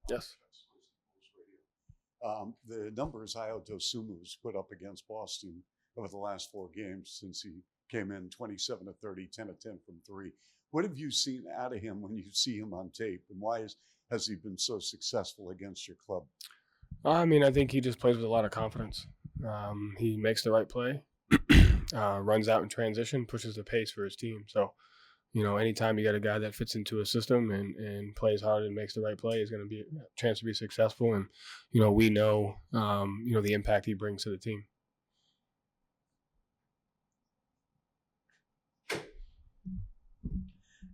Yes. The numbers Ayo Dosunmu's put up against Boston over the last 4 games since he came in 27 of 30, 10 of 10 from 3. What have you seen out of him when you see him on tape, and why has he been so successful against your club? I mean, I think he just plays with a lot of confidence. He makes the right play, runs out in transition, pushes the pace for his team. So, anytime you got a guy that fits into a system and plays hard and makes the right play, is going to be a chance to be successful. And, we know, the impact he brings to the team.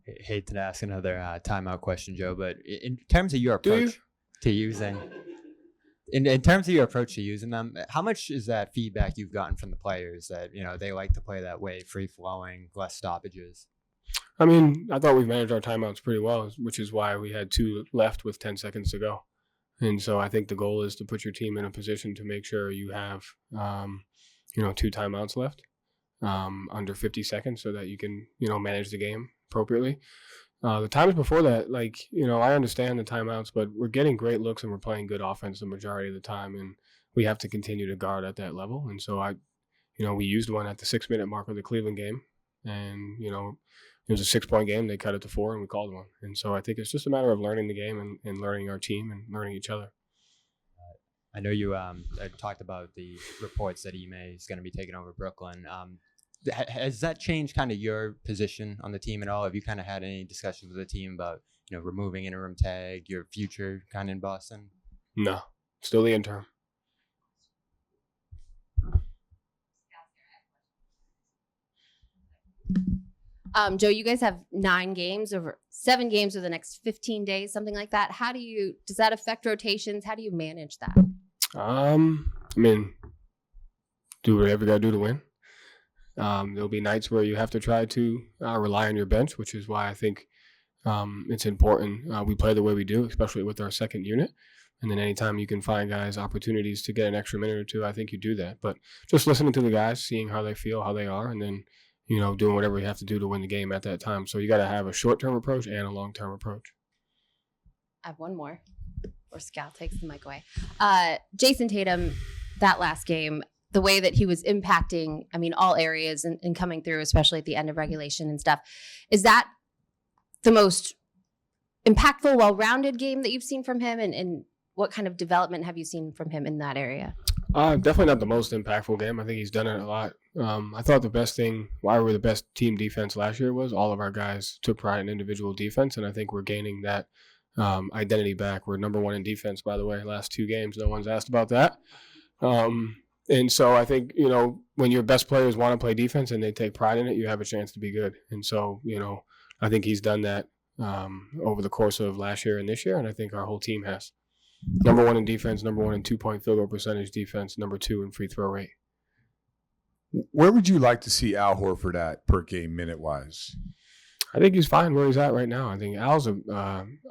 I hate to ask another timeout question, Joe, but in terms of your approach to using, in terms of your approach to using them, how much is that feedback you've gotten from the players that they like to play that way, free flowing, less stoppages? I mean, I thought we've managed our timeouts pretty well, which is why we had 2 left with 10 seconds to go. And so I think the goal is to put your team in a position to make sure you have, 2 timeouts left under 50 seconds so that you can, manage the game appropriately. The times before that, I understand the timeouts, but we're getting great looks and we're playing good offense the majority of the time. And we have to continue to guard at that level. And so we used one at the 6-minute mark of the Cleveland game. And, it was a 6-point game. They cut it to 4 and we called one. And so I think it's just a matter of learning the game and learning our team and learning each other. I know you talked about the reports that Ime is going to be taking over Brooklyn. Has that changed kind of your position on the team at all? Have you kind of had any discussions with the team about, removing interim tag, your future kind of in Boston? No, still the interim. Joe, you guys have 7 games over the next 15 days, something like that. Does that affect rotations? How do you manage that? I mean, do whatever you got to do to win. There'll be nights where you have to try to rely on your bench, which is why I think it's important we play the way we do, especially with our second unit. And then anytime you can find guys opportunities to get an extra minute or 2, I think you do that. But just listening to the guys, seeing how they feel, how they are, and then doing whatever you have to do to win the game at that time. So you got to have a short-term approach and a long-term approach. I have one more, or Scal takes the mic away. Jason Tatum, that last game, the way that he was impacting, all areas and coming through, especially at the end of regulation and stuff, is that the most impactful, well-rounded game that you've seen from him? And what kind of development have you seen from him in that area? Definitely not the most impactful game. I think he's done it a lot. I thought the best thing, why we were the best team defense last year, was all of our guys took pride in individual defense, and I think we're gaining that identity back. We're number 1 in defense, by the way, last 2 games. No one's asked about that. And so I think, when your best players want to play defense and they take pride in it, you have a chance to be good. And so, I think he's done that over the course of last year and this year, and I think our whole team has. Number 1 in defense, number 1 in 2-point field goal percentage defense, number 2 in free throw rate. Where would you like to see Al Horford at per game minute-wise? I think he's fine where he's at right now. I think Al's an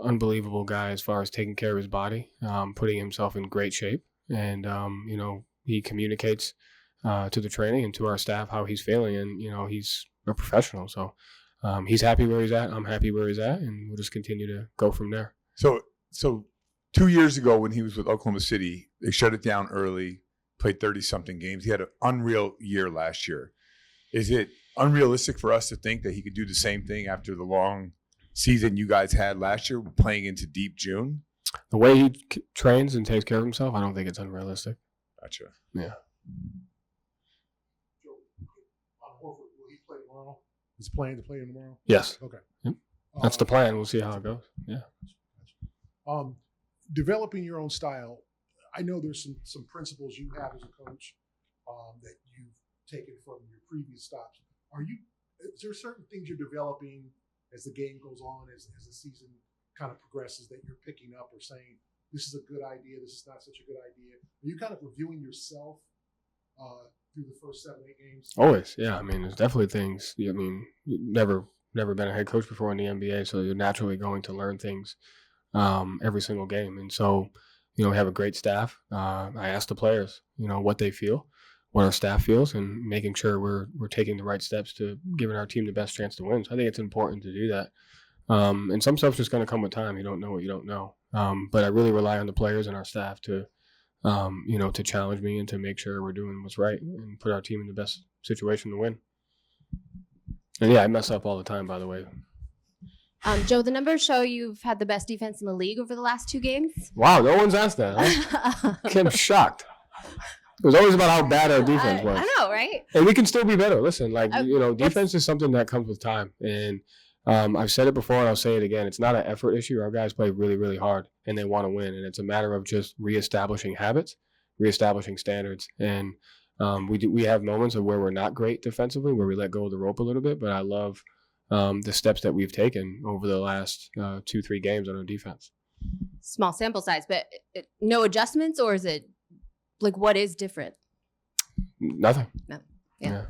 unbelievable guy as far as taking care of his body, putting himself in great shape. And, he communicates to the training and to our staff how he's feeling. And, he's a professional. So he's happy where he's at. I'm happy where he's at. And we'll just continue to go from there. So 2 years ago when he was with Oklahoma City, they shut it down early, played 30-something games. He had an unreal year last year. Is it unrealistic for us to think that he could do the same thing after the long season you guys had last year, playing into deep June? The way he trains and takes care of himself, I don't think it's unrealistic. Gotcha. Yeah. Joe, on Horford, will he play tomorrow? Is he planning to play tomorrow? Yes. Okay. Yep. That's the plan. We'll see how it goes. Yeah. Developing your own style. I know there's some principles you have as a coach that you've taken from your previous stops. Is there certain things you're developing as the game goes on, as the season kind of progresses, that you're picking up or saying, this is a good idea, this is not such a good idea? Are you kind of reviewing yourself through the first 7-8 games? Always, yeah. There's definitely things. You've never been a head coach before in the NBA, so you're naturally going to learn things every single game. And so, we have a great staff. I ask the players, what they feel, what our staff feels, and making sure we're taking the right steps to giving our team the best chance to win. So I think it's important to do that. And some stuff's just going to come with time. You don't know what you don't know. But I really rely on the players and our staff to, to challenge me and to make sure we're doing what's right and put our team in the best situation to win. And yeah, I mess up all the time, by the way. Joe, the numbers show you've had the best defense in the league over the last 2 games. Wow, no one's asked that. Huh? I'm shocked. It was always about how bad our defense was. I know, right? And we can still be better. Listen, defense is something that comes with time. And I've said it before and I'll say it again. It's not an effort issue. Our guys play really, really hard and they want to win. And it's a matter of just reestablishing habits, reestablishing standards. And we have moments of where we're not great defensively, where we let go of the rope a little bit. But I love the steps that we've taken over the last 2-3 games on our defense. Small sample size, but no adjustments, or is it like what is different? Nothing. No. Yeah.